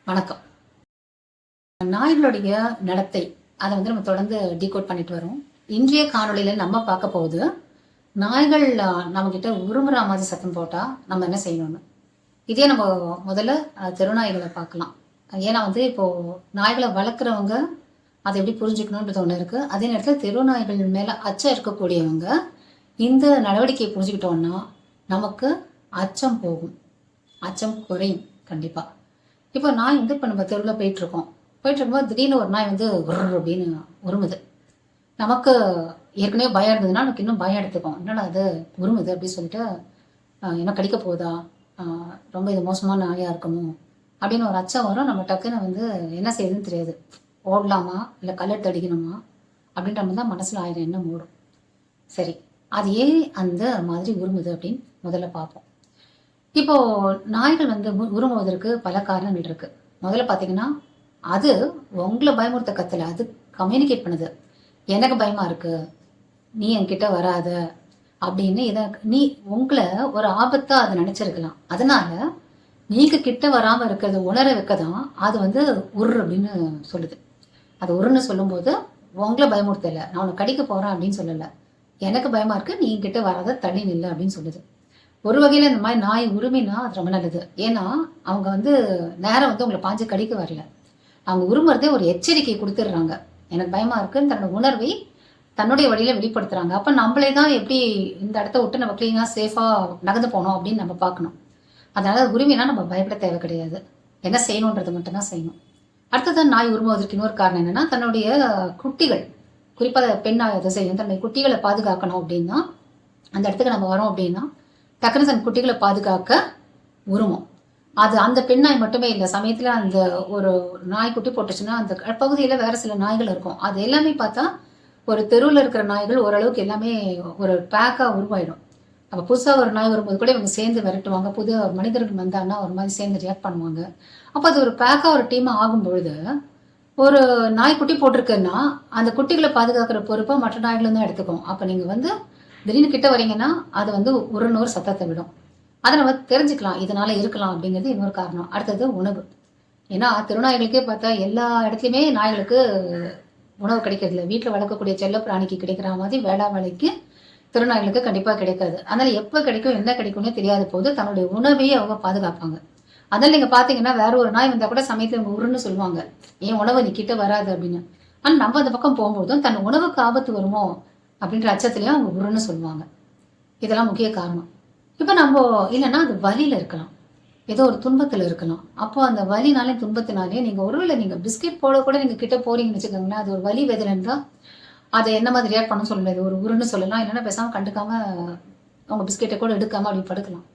வணக்கம். நாய்களுடைய நடத்தை அதை வந்து நம்ம தொடர்ந்து டீகோட் பண்ணிட்டு வரோம். இன்றைய காணொளியில நம்ம பார்க்க போகுது, நாய்கள் நம்ம கிட்ட உருமுறா மாதிரி சத்தம் போட்டா நம்ம என்ன செய்யணும்னு. இதே நம்ம முதல்ல தெருநாய்களை பார்க்கலாம். ஏன்னா வந்து இப்போ நாய்களை வளர்க்குறவங்க அதை எப்படி புரிஞ்சுக்கணுன்றது ஒன்று இருக்கு. அதே நேரத்தில் தெருநாய்கள் மேல அச்சம் இருக்கக்கூடியவங்க இந்த நடவடிக்கையை புரிஞ்சுக்கிட்டோம்னா நமக்கு அச்சம் போகும், அச்சம் குறையும் கண்டிப்பா. இப்போ நாய் வந்து இப்போ நம்ம தெருவில் போயிட்டு இருக்கும்போது திடீர்னு ஒரு நாய் வந்து அப்படின்னு உருமுது. நமக்கு ஏற்கனவே பயம் இருந்ததுன்னா நமக்கு இன்னும் பயம் எடுத்துக்கும். என்னடா அது உருமுது அப்படின்னு சொல்லிட்டு என்ன கடிக்க போகுதா, ரொம்ப இது மோசமான நாயா இருக்குமோ அப்படின்னு ஒரு அச்சம் வரும். நம்ம டக்குன்னு வந்து என்ன செய்யுதுன்னு தெரியாது, ஓடலாமா இல்லை கல்லெடுத்து அடிக்கணுமா அப்படின்ற மாதிரி தான் மனசில் 1000 எண்ணம் ஓடும். சரி, அது ஏன் அந்த மாதிரி உருமுது அப்படின்னு முதல்ல பார்ப்போம். இப்போ நாய்கள் வந்து உருமுவதற்கு பல காரணங்கள் இருக்கு. முதல்ல பாத்தீங்கன்னா அது உங்களை பயமுறுத்த கத்தல, அது கம்யூனிகேட் பண்ணுது. எனக்கு பயமா இருக்கு, நீ என்கிட்ட வராத அப்படின்னு நீ உங்களை ஒரு ஆபத்தா அதை நினைச்சிருக்கலாம். அதனால நீங்க கிட்ட வராம இருக்கிறது உணர வைக்கதான் அது வந்து உரு அப்படின்னு சொல்லுது. அது உருன்னு சொல்லும் போது உங்களை பயமுறுத்தல, நான் உன்னை கடிக்க போறேன் அப்படின்னு சொல்லல, எனக்கு பயமா இருக்கு, நீ கிட்ட வராத தள்ளி நில்ல அப்படின்னு சொல்லுது. ஒரு வகையில இந்த மாதிரி நாய் உரிமைனா அது ரொம்ப நல்லது. ஏன்னா அவங்க வந்து நேரம் வந்து உங்களை பாஞ்சு கடிக்க வரல, அவங்க உருமுறதே ஒரு எச்சரிக்கை கொடுத்துடுறாங்க. எனக்கு பயமா இருக்குன்னு தன்னோட உணர்வை தன்னுடைய வழியில வெளிப்படுத்துறாங்க. அப்ப நம்மளே தான் எப்படி இந்த இடத்த விட்டு நம்ம கிளீனா சேஃபா நகர்ந்து போனோம் அப்படின்னு நம்ம பார்க்கணும். அதனால உரிமைனா நம்ம பயப்பட தேவை கிடையாது, என்ன செய்யணுன்றது மட்டும்தான் செய்யணும். அடுத்ததான் நாய் உருமுவதற்கு இன்னொரு காரணம் என்னன்னா, தன்னுடைய குட்டிகள், குறிப்பாக பெண் நாய் அதை செய்யும், தன்னுடைய குட்டிகளை பாதுகாக்கணும் அப்படின்னா, அந்த இடத்துக்கு நம்ம வரோம் அப்படின்னா டக்குனு தன் குட்டிகளை பாதுகாக்க உருமும். அது அந்த பெண் நாய் மட்டுமே இல்லை, சமயத்துல அந்த ஒரு நாய் குட்டி போட்டுச்சுன்னா அந்த பகுதியில வேற சில நாய்கள் இருக்கும். அது எல்லாமே பார்த்தா ஒரு தெருவில் இருக்கிற நாய்கள் ஓரளவுக்கு எல்லாமே ஒரு பேக்கா உருவாயிடும். அப்ப புதுசா ஒரு நாய் வரும்போது கூட இவங்க சேர்ந்து விரட்டுவாங்க, புது மனிதர்கள் வந்தாங்கன்னா ஒரு மாதிரி சேர்ந்து ரியாக்ட் பண்ணுவாங்க. அப்ப அது ஒரு பேக்கா ஒரு டீமா ஆகும் பொழுது ஒரு நாய் குட்டி போட்டிருக்குன்னா அந்த குட்டிகளை பாதுகாக்கிற பொறுப்பை மற்ற நாய்களும் தான் எடுத்துக்கும். அப்ப நீங்க வந்து திடீர்னு கிட்ட வரீங்கன்னா அது வந்து ஒரு சத்தத்தை விடும். அதை நம்ம தெரிஞ்சுக்கலாம், இதனால இருக்கலாம் அப்படிங்கிறது இன்னொரு காரணம். அடுத்தது உணவு. ஏன்னா திருநாய்களுக்கே பார்த்தா எல்லா இடத்துலையுமே நாய்களுக்கு உணவு கிடைக்கிறது இல்லை. வீட்டில் வளர்க்கக்கூடிய செல்ல பிராணிக்கு கிடைக்கிற மாதிரி வேளா வேலைக்கு திருநாய்களுக்கு கண்டிப்பா கிடைக்காது. அதனால எப்ப கிடைக்கும் என்ன கிடைக்கும்னு தெரியாத போது தன்னுடைய உணவையே அவங்க பாதுகாப்பாங்க. அதனால நீங்க பாத்தீங்கன்னா வேற ஒரு நாய் வந்தா கூட சமயத்துல உருன்னு சொல்லுவாங்க, ஏன் உணவை நீ கிட்ட வராது அப்படின்னு. ஆனா நம்ம அந்த பக்கம் போகும்போதும் தன் உணவுக்கு ஆபத்து வருமோ அப்படின்ற அச்சத்திலையும் அவங்க உருன்னு சொல்லுவாங்க. இதெல்லாம் முக்கிய காரணம். இப்ப நம்ம இல்லைன்னா அது வலியில இருக்கலாம், ஏதோ ஒரு துன்பத்துல இருக்கலாம். அப்போ அந்த வலினாலே துன்பத்தினாலே நீங்க ஒருவேளை நீங்க பிஸ்கெட் போட கூட நீங்க கிட்ட போறீங்கன்னு வச்சுக்கோங்களேன், அது ஒரு வலி வேதனைன்னு தான் அதை என்ன மாதிரி ரியாக்ட் பண்ண சொல்லல, இது ஒரு உருன்னு சொல்லலாம், இல்லைன்னா பேசாம கண்டுக்காம அவங்க பிஸ்கெட்டை கூட எடுக்காம அப்படி படுக்கலாம்.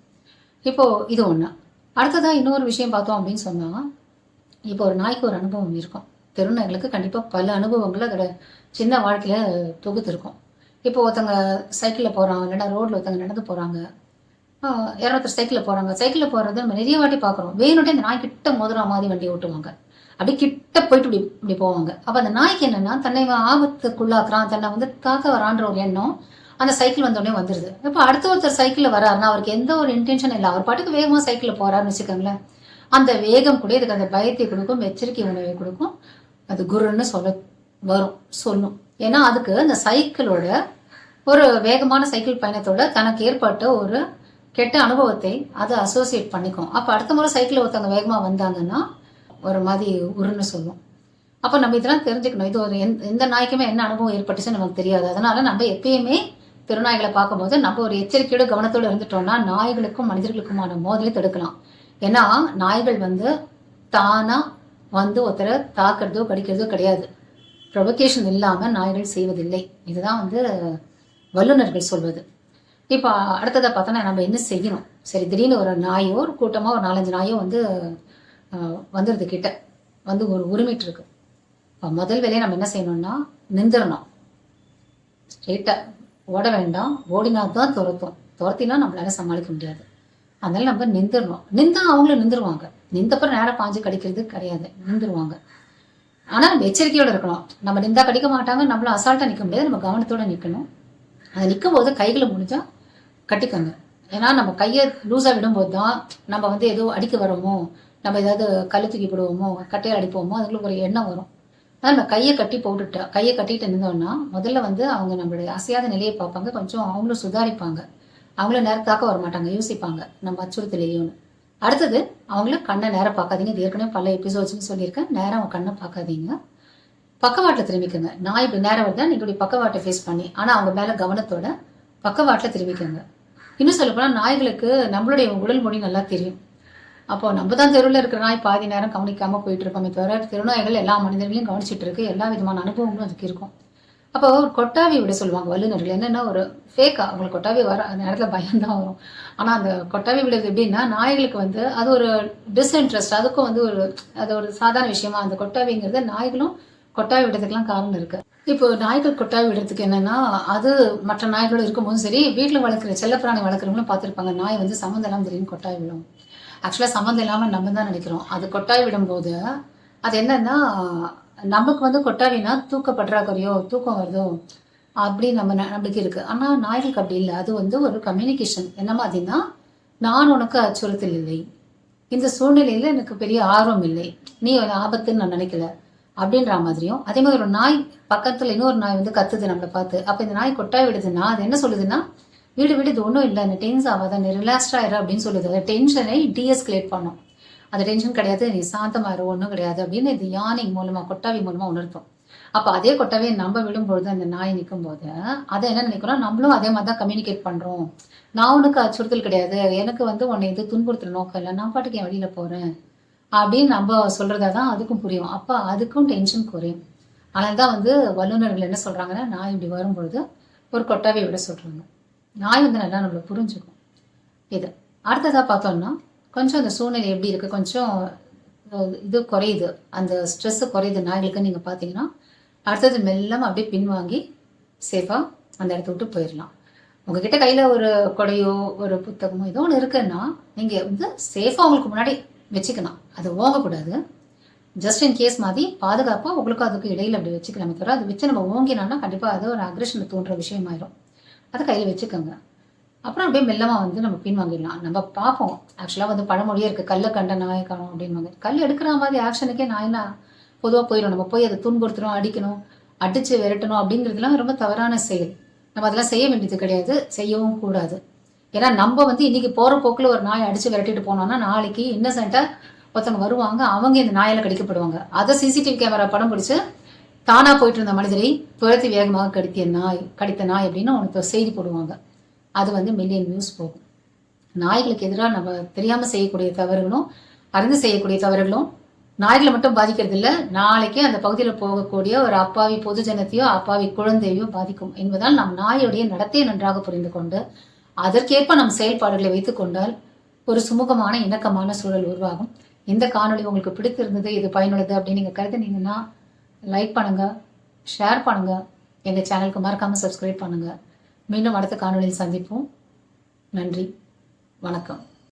இப்போ இது ஒண்ணு. அடுத்ததா இன்னொரு விஷயம் பார்த்தோம் அப்படின்னு சொன்னா, இப்போ ஒரு நாய்க்கு ஒரு அனுபவம் இருக்கும். தெருநாய்களுக்கு கண்டிப்பா பல அனுபவங்கள் அதோட சின்ன வாழ்க்கையில தொகுத்து இருக்கும். இப்போ ஒருத்தவங்க சைக்கிளில் போகிறாங்க, இல்லைன்னா ரோட்டில் ஒருத்தவங்க நடந்து போகிறாங்க, யாரொருத்தர் சைக்கிளில் போகிறாங்க. சைக்கிளில் போகிறது நம்ம நிறைய வாட்டி பார்க்குறோம். வேணுட்டே இந்த நாய் கிட்ட மோதுற மாதிரி வண்டி ஓட்டுவாங்க, அப்படியே கிட்ட போயிட்டு இப்படி போவாங்க. அப்போ அந்த நாய்க்கு என்னன்னா, தன்னை ஆபத்துக்குள்ளாக்குறான், தன்னை வந்து தாக்க வரான்ற ஒரு எண்ணம் அந்த சைக்கிள் வந்தோடனே வந்துடுது. இப்போ அடுத்த ஒருத்தர் சைக்கிளில் வராருன்னா அவருக்கு எந்த ஒரு இன்டென்ஷன் இல்லை, அவர் பாட்டுக்கு வேகமாக சைக்கிளில் போறாருன்னு வச்சுக்கோங்களேன். அந்த வேகம் கூட இதுக்கு அந்த பயத்தை கொடுக்கும், எச்சரிக்கை உணவை கொடுக்கும். அது குருன்னு சொல்லும். ஏன்னா அதுக்கு அந்த சைக்கிளோட ஒரு வேகமான சைக்கிள் பயணத்தோட தனக்கு ஏற்பட்ட ஒரு கெட்ட அனுபவத்தை அதை அசோசியேட் பண்ணிக்கும். அப்ப அடுத்த முறை சைக்கிள் ஒருத்தவங்க வேகமா வந்தாங்கன்னா ஒரு மாதிரி உருன்னு சொல்லும். அப்ப நம்ம இதெல்லாம் தெரிஞ்சுக்கணும். இது ஒரு எந்த நாய்க்குமே என்ன அனுபவம் ஏற்பட்டுச்சுன்னு நமக்கு தெரியாது. அதனால நம்ம எப்பயுமே திருநாய்களை பார்க்கும்போது நம்ம ஒரு எச்சரிக்கையோட கவனத்தோடு இருந்துட்டோம்னா நாய்களுக்கும் மனிதர்களுக்குமான மோதலை தடுக்கலாம். ஏன்னா நாய்கள் வந்து தானா வந்து ஒருத்தரை தாக்குறதோ கடிக்கிறதோ கிடையாது, ப்ரொவகேஷன் இல்லாம நாய்கள் செய்வதில்லை. இதுதான் வந்து வல்லுநர்கள் சொல்வது. இப்போ அடுத்ததை பார்த்தோன்னா நம்ம என்ன செய்யணும். சரி, திடீர்னு ஒரு நாயோ ஒரு கூட்டமா ஒரு 4-5 நாயோ வந்து வந்துடுது, கிட்ட வந்து ஒரு உரிமிட்டு இருக்கு. முதல் வேலையை நம்ம என்ன செய்யணும்னா நின்றுடணும். ஸ்ட்ரெயிட்டா ஓட வேண்டாம், ஓடினா தான் துரத்தினா நம்மளால சமாளிக்க முடியாது. அதனால நம்ம நின்றுடணும். நின்றா அவங்களும் நின்றுருவாங்க. நின்றப்பறம் நேரம் பாஞ்சு கடிக்கிறது கிடையாது, நின்றுருவாங்க. ஆனா நம்ம எச்சரிக்கையோட இருக்கணும். நம்ம நின்றா கடிக்க மாட்டாங்க, நம்மளும் அசால்ட்டா நிற்க முடியாது, நம்ம கவனத்தோட நிற்கணும். அதை நிற்கும் போது கைகளை முடிஞ்சா கட்டிக்கோங்க. ஏன்னா நம்ம கையை லூஸா விடும்போது தான் நம்ம வந்து ஏதோ அடிக்க வரோமோ நம்ம ஏதாவது கல் தூக்கி போடுவோமோ கட்டையில் அடிப்போமோ அதுக்குள்ள ஒரு எண்ணம் வரும். அதான் நம்ம கையை கட்டிட்டு இருந்தோம்னா முதல்ல வந்து அவங்க நம்மளுடைய அசையாத நிலையை பார்ப்பாங்க, கொஞ்சம் அவங்களும் சுதாரிப்பாங்க, அவங்கள நேரத்தாக்க வர மாட்டாங்க, யோசிப்பாங்க நம்ம அச்சுறுத்தலையோன்னு. அடுத்தது அவங்கள கண்ணை நேரம் பார்க்காதீங்க. இது ஏற்கனவே பல எபிசோட்ஸ்னு சொல்லியிருக்கேன். நேரம் அவங்க கண்ணை பார்க்காதீங்க, பக்கவாட்டில் திரும்பிக்கோங்க. நான் இப்படி நேரம் வருதா நீ இப்படி பக்கவாட்டை ஃபேஸ் பண்ணி, ஆனால் அவங்க மேலே கவனத்தோட பக்கவாட்டில் திரும்பிக்கோங்க. இன்னும் சொல்லப்போனால் நாய்களுக்கு நம்மளுடைய உடல் மொழி நல்லா தெரியும். அப்போ நம்ம தான் தெருவில் இருக்கிற நாய் பாதி நேரம் கவனிக்காம போயிட்டு இருக்கோமே தவிர தெருநாய்கள் எல்லா மனிதர்களையும் கவனிச்சுட்டு இருக்கு, எல்லா விதமான அனுபவங்களும் அதுக்கு இருக்கும். அப்போ ஒரு கொட்டாவி விட சொல்லுவாங்க வல்லுநர்கள். என்னன்னா ஒரு ஃபேக்கா அவங்களுக்கு கொட்டாவி வர அந்த நேரத்தில் பயம்தான் வரும். ஆனால் அந்த கொட்டாவி விடுறது எப்படின்னா நாய்களுக்கு வந்து அது ஒரு டிஸ்இன்ட்ரெஸ்ட், அதுக்கும் வந்து அது ஒரு சாதாரண விஷயமா அந்த கொட்டாவிங்கிறது நாய்களும் கொட்டாவி விடுறதுக்கெல்லாம் காரணம் இருக்கு. இப்போ நாய்கள் கொட்டாவி விடுறதுக்கு என்னன்னா அது மற்ற நாய்களும் இருக்கும்போது சரி, வீட்டில் வளர்க்குற செல்லப்பிராணி வளர்க்குறவங்களும் பார்த்துருப்பாங்க. நாய் வந்து சம்மந்தம் இல்லாமல் திடீர்னு கொட்டாவி விடும். ஆக்சுவலாக சம்மந்தம் இல்லாமல் நம்ம தான் நினைக்கிறோம். அது கொட்டாவி விடும்போது அது என்னன்னா நமக்கு வந்து கொட்டாவினா தூக்க பற்றாக்குறையோ தூக்கம் வருதோ அப்படி நம்மளுக்கு இருக்கு. ஆனால் நாய்களுக்கு அப்படி இல்லை. அது வந்து ஒரு கம்யூனிகேஷன். என்ன மாதிரினா நான் உனக்கு அச்சுறுத்தல் இல்லை, இந்த சூழ்நிலையில எனக்கு பெரிய ஆர்வம் இல்லை, நீ ஆபத்துன்னு நான் நினைக்கல அப்படின்ற மாதிரியும். அதே மாதிரி ஒரு நாய் பக்கத்துல இன்னொரு நாய் வந்து கத்துது நம்மளை பார்த்து. அப்ப இந்த நாய் கொட்டாய் விடுதுன்னா அது என்ன சொல்லுதுன்னா வீடு இது ஒன்றும் இல்லை, நீ டென்ஸ் ஆகாத, நீ ரிலாக்ஸ்டா ஆயிரு அப்படின்னு சொல்லுது. அந்த டென்ஷனை டீஎஸ்கலேட் பண்ணும். அது டென்ஷன் கிடையாது, நீ சாந்தமாயிரு, ஒன்றும் கிடையாது அப்படின்னு இது யானிங் மூலமா கொட்டாவி மூலமா உணர்த்தும். அப்ப அதே கொட்டாவியை நம்ம விடும்பொழுது அந்த நாய் நிற்கும் போது அதை என்ன நினைக்கிறோம், நம்மளும் அதே மாதிரி தான் கம்யூனிகேட் பண்றோம். நான் உனக்கு அச்சுறுத்தல் கிடையாது, எனக்கு வந்து உன்னை இது துன்புறுத்துற நோக்கம் இல்லை, நான் பாட்டுக்கு என் வழியில போறேன் அப்படின்னு நம்ம சொல்றதாதான் அதுக்கும் புரியும். அப்ப அதுக்கும் டென்ஷன் குறையும். அதனால தான் வந்து வல்லுநர்கள் என்ன சொல்றாங்கன்னா நாய் இப்படி வரும்பொழுது ஒரு கொட்டாவை விட சொல்றாங்க. நாய் வந்து நல்லா நம்மளை புரிஞ்சுக்கும். இது அடுத்ததா பார்த்தோம்னா கொஞ்சம் அந்த சூழ்நிலை எப்படி இருக்கு, கொஞ்சம் இது குறையுது, அந்த ஸ்ட்ரெஸ் குறையுது நாய்களுக்கு நீங்க பாத்தீங்கன்னா அடுத்தது மெல்லமா அப்படியே பின்வாங்கி சேஃபா அந்த இடத்த விட்டு போயிடலாம். உங்ககிட்ட கையில ஒரு கொடையோ ஒரு புத்தகமோ ஏதோ ஒன்று இருக்குன்னா நீங்க வந்து சேஃபா உங்களுக்கு முன்னாடி வச்சுக்கலாம். அது ஓங்கக்கூடாது. ஜஸ்ட் இன் கேஸ் மாதிரி பாதுகாப்பா உங்களுக்கு அதுக்கு இடையில அப்படி வச்சுக்கலாமே தவிர அது வச்சு நம்ம ஓங்கினோம்னா கண்டிப்பா அது ஒரு அக்ரெஷனை தோன்ற விஷயமாயிரும். அதை கையில வச்சுக்கோங்க. அப்புறம் அப்படியே மெல்லமா வந்து நம்ம பின்வாங்கிடலாம். நம்ம பார்ப்போம் ஆக்சுவலா வந்து பழமொழியே இருக்கு, கல்லை கண்ட நாயை காணும் அப்படின்னு. கல் எடுக்கிற மாதிரி ஆக்ஷனுக்கே நாய்னா பொதுவாக போயிடும். நம்ம போய் அதை துன்புறுத்தணும், அடிக்கணும், அடிச்சு விரட்டணும் அப்படிங்கிறதுலாம் ரொம்ப தவறான செயல். நம்ம அதெல்லாம் செய்ய வேண்டியது கிடையாது, செய்யவும் கூடாது. ஏன்னா நம்ம வந்து இன்னைக்கு போற போக்குல ஒரு நாயை அடிச்சு விரட்டிட்டு போனோம்னா நாளைக்கு இன்னசென்ட்டா ஒருத்தவங்க வருவாங்க, அவங்க இந்த நாயில கடிக்கப்படுவாங்க. அதை சிசிடிவி கேமரா படம் பிடிச்சு தானா போயிட்டு இருந்த மனிதரை துரத்தி வேகமாக கடித்த நாய் அப்படின்னு உனக்கு செய்தி போடுவாங்க. அது வந்து மில்லியன் வியூஸ் போகும். நாய்களுக்கு எதிராக நம்ம தெரியாம செய்யக்கூடிய தவறுகளும் அறிந்து செய்யக்கூடிய தவறுகளும் நாய்களை மட்டும் பாதிக்கிறது இல்லை, நாளைக்கு அந்த பகுதியில் போகக்கூடிய ஒரு அப்பாவி பொது ஜனத்தையோ அப்பாவி குழந்தையோ பாதிக்கும் என்பதால் நம் நாயுடைய நடத்தையை நன்றாக புரிந்து கொண்டு அதற்கேற்ப நம் செயல்பாடுகளை வைத்துக் கொண்டால் ஒரு சுமூகமான இணக்கமான சூழல் உருவாகும். இந்த காணொலி உங்களுக்கு பிடித்திருந்தது, இது பயனுள்ளது அப்படின்னு நீங்க கருதுனீங்கன்னா லைக் பண்ணுங்க, ஷேர் பண்ணுங்க, எங்க சேனலுக்கு மறக்காம சப்ஸ்கிரைப் பண்ணுங்க. மீண்டும் அடுத்த காணொலியில் சந்திப்போம். நன்றி, வணக்கம்.